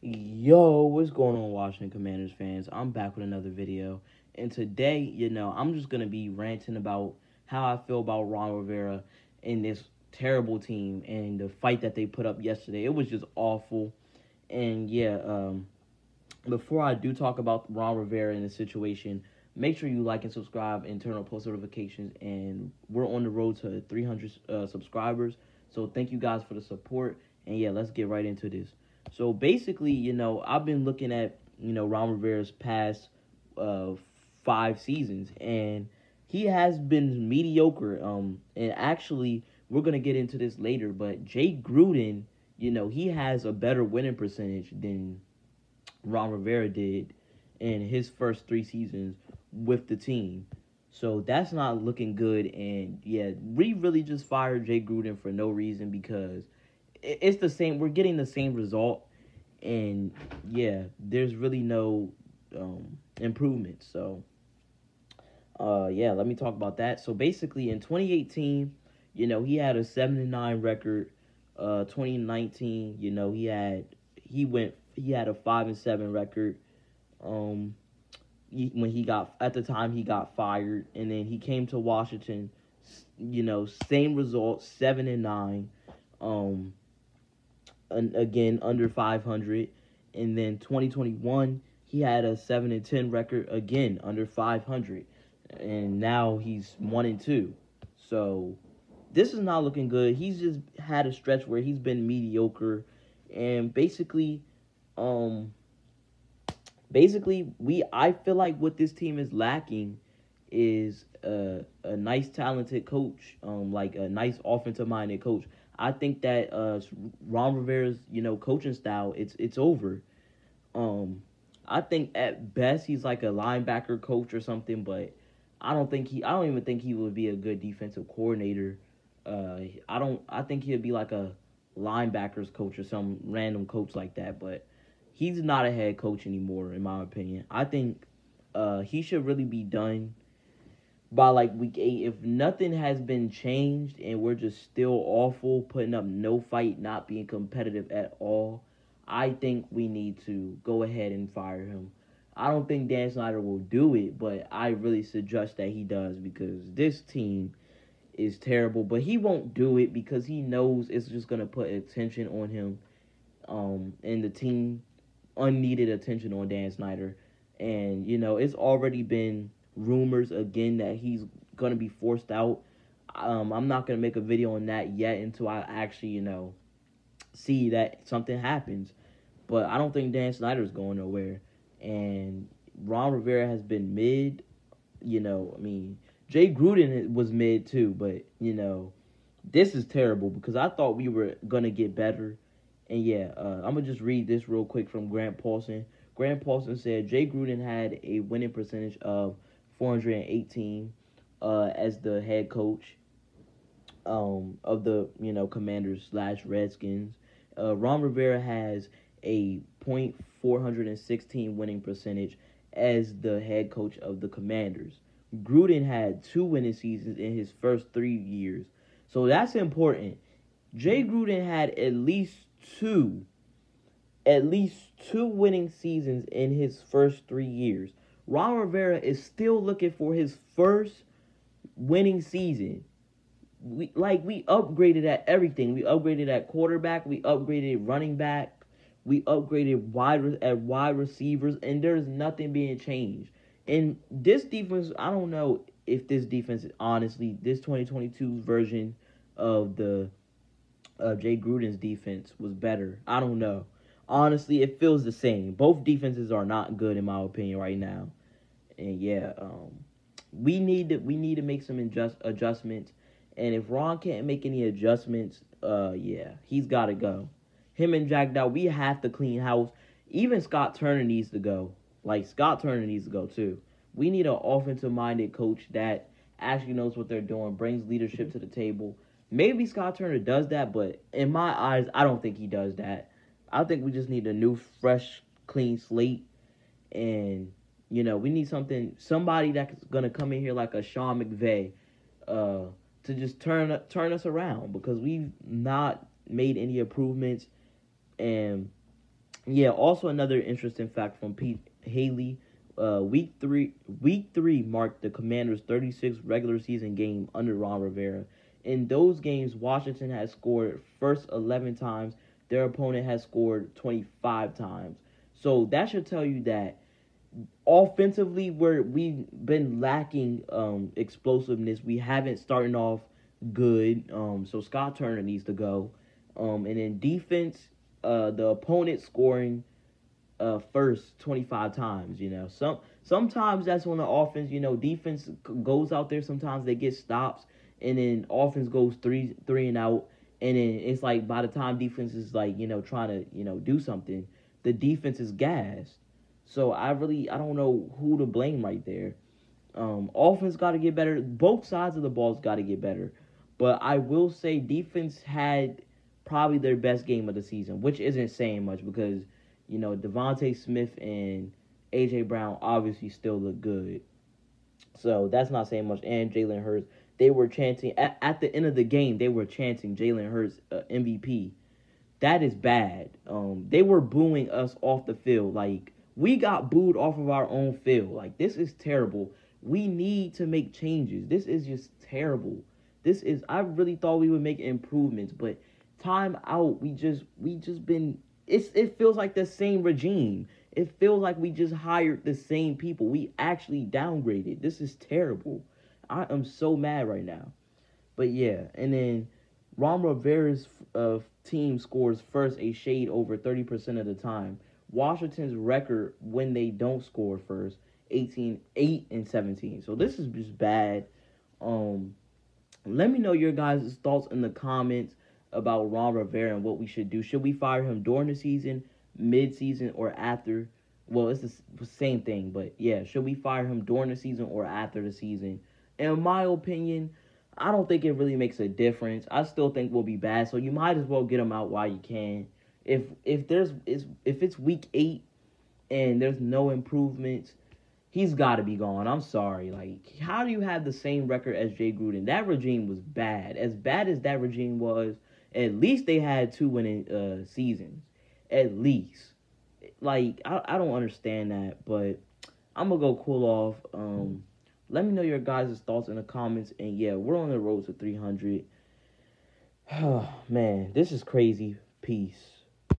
Yo, what's going on, Washington Commanders fans? I'm back with another video. And today, I'm just going to be ranting about how I feel about Ron Rivera and this terrible team and the fight that they put up yesterday. It was just awful. And before I do talk about Ron Rivera and the situation, make sure you like and subscribe and turn on post notifications. And we're on the road to 300 subscribers. So thank you guys for the support. And let's get right into this. So basically, I've been looking at, Ron Rivera's past uh, 5 seasons, and he has been mediocre. And actually, we're going to get into this later, but Jay Gruden, he has a better winning percentage than Ron Rivera did in his first 3 seasons with the team. So that's not looking good. And we really just fired Jay Gruden for no reason because it's the same. We're getting the same result, and there's really no improvement. So let me talk about that. So basically, in 2018, he had a 7-9 record. 2019, he had a 5-7 record. When he got at the time he got fired, and then he came to Washington. Same result, 7-9. And again under 500, and then 2021 he had a 7-10 record, again under 500, and now he's 1-2. So this is not looking good. He's just had a stretch where he's been mediocre, and basically I feel like what this team is lacking is a nice talented coach, like a nice offensive minded coach. I think that Ron Rivera's coaching style, it's over. I think at best he's like a linebacker coach or something, but I don't even think he would be a good defensive coordinator. I think he'd be like a linebackers coach or some random coach like that, but he's not a head coach anymore, in my opinion. I think he should really be done by like week 8. If nothing has been changed and we're just still awful, putting up no fight, not being competitive at all, I think we need to go ahead and fire him. I don't think Dan Snyder will do it, but I really suggest that he does, because this team is terrible. But he won't do it because he knows it's just going to put attention on him, and the team, unneeded attention on Dan Snyder. And, it's already been rumors again that he's going to be forced out. I'm not going to make a video on that yet until I actually, see that something happens. But I don't think Dan Snyder's going nowhere. And Ron Rivera has been mid. Jay Gruden was mid too, but, this is terrible because I thought we were going to get better. And I'm going to just read this real quick from Grant Paulson. Grant Paulson said Jay Gruden had a winning percentage of 418 as the head coach of the Commanders/Redskins. Ron Rivera has a .416 winning percentage as the head coach of the Commanders. Gruden had 2 winning seasons in his first 3 years, so that's important. Jay Gruden had at least two winning seasons in his first 3 years. Ron Rivera is still looking for his first winning season. We upgraded at everything. We upgraded at quarterback. We upgraded running back. We upgraded wide receivers, and there's nothing being changed. And this defense, I don't know if this defense, honestly, this 2022 version of the Jay Gruden's defense was better. I don't know. Honestly, it feels the same. Both defenses are not good, in my opinion, right now. And we need to make some adjustments. And if Ron can't make any adjustments, he's got to go. Him and Jack Dow, we have to clean house. Even Scott Turner needs to go. Scott Turner needs to go too. We need an offensive-minded coach that actually knows what they're doing, brings leadership to the table. Maybe Scott Turner does that, but in my eyes, I don't think he does that. I think we just need a new, fresh, clean slate. And, we need somebody that's going to come in here like a Sean McVay to just turn us around, because we've not made any improvements. And Yeah, also another interesting fact from Pete Haley. Week three marked the Commanders' 36th regular season game under Ron Rivera. In those games, Washington has scored first 11 times. Their opponent has scored 25 times. So that should tell you that offensively, we've been lacking explosiveness. We haven't starting off good. So Scott Turner needs to go. And in defense, the opponent scoring first 25 times. Sometimes that's on the offense. Defense goes out there. Sometimes they get stops, and then offense goes three and out, and then it's like by the time defense is like trying to do something, the defense is gassed. So I don't know who to blame right there. Offense got to get better. Both sides of the ball's got to get better. But I will say defense had probably their best game of the season, which isn't saying much because Devontae Smith and AJ Brown obviously still look good. So that's not saying much. And Jalen Hurts, they were chanting at the end of the game. They were chanting Jalen Hurts MVP. That is bad. They were booing us off the field. Like we got booed off of our own field. Like this is terrible. We need to make changes. This is just terrible. This is. I really thought we would make improvements, but time out. We just been. It feels like the same regime. It feels like we just hired the same people. We actually downgraded. This is terrible. I am so mad right now. But yeah, and then Ron Rivera's team scores first a shade over 30% of the time. Washington's record when they don't score first, 8 and 17. So this is just bad. Um, Let me know your guys' thoughts in the comments about Ron Rivera and what we should do. Should we fire him during the season, mid-season, or after? Well, it's the same thing, but yeah, should we fire him during the season or after the season? In my opinion, I don't think it really makes a difference. I still think we'll be bad, so you might as well get him out while you can. If it's week 8 and there's no improvements, he's got to be gone. I'm sorry. Like, how do you have the same record as Jay Gruden? That regime was bad. As bad as that regime was, at least they had 2 winning seasons. At least. Like, I don't understand that, but I'm going to go cool off. Let me know your guys' thoughts in the comments. And yeah, we're on the road to 300. Man, this is crazy. Peace.